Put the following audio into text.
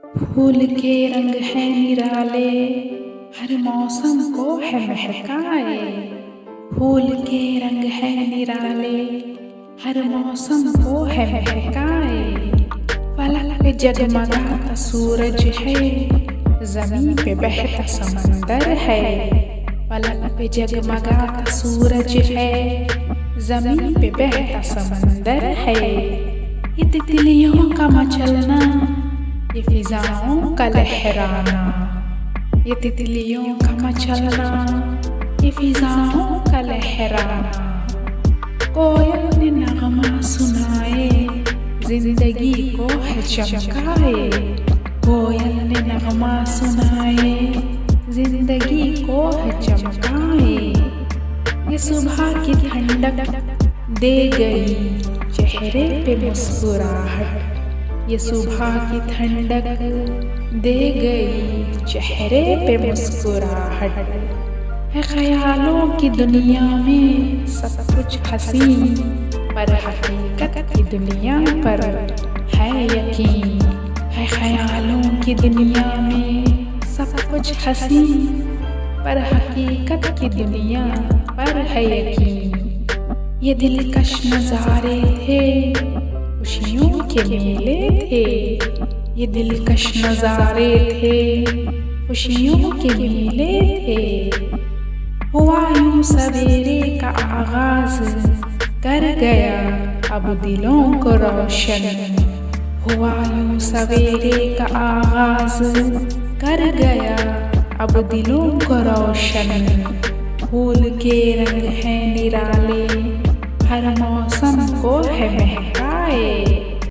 फूल के रंग है निराले, हर मौसम को है महकाए। फूल के रंग है निराले, हर मौसम को है महकाए। फलक पे जगमगाता सूरज है, जमीन पे बहता समंदर है। फलक पे जगमगाता सूरज है, जमीन पे बहता समंदर है। ये तितलियों का मचलना, ये फिजाओं का लहराना। ये तितलियों का मचलना, ये फिजाओं का लहराना। कोयल ने नगमा सुनाए, जिंदगी को है चमकाए। कोयल ने नगमा सुनाए, जिंदगी को है चमकाए। ये सुबह की ठंडक दे गई चेहरे पे मुस्कुराहट। ये सुबह की ठंडक दे गई चेहरे पे मुस्कुराहट। है ख्यालों की दुनिया में सब कुछ हंसी, पर हकीकत की दुनिया पर है यकीन। है ख्यालों की दुनिया में सब कुछ हंसी, पर हकीकत की दुनिया पर है यकीन। ये दिलकश नज़ारे थे, खुशियों के मेले थे। ये दिलकश नज़ारे थे, खुशियों के मेले थे। हुआ यूं सवेरे का आगाज, कर गया अब दिलों को रोशन। हुआ यूं सवेरे का आगाज, कर गया अब दिलों को रोशन। फूल के रंग हैं निराले, हर मौसम को है महकाए।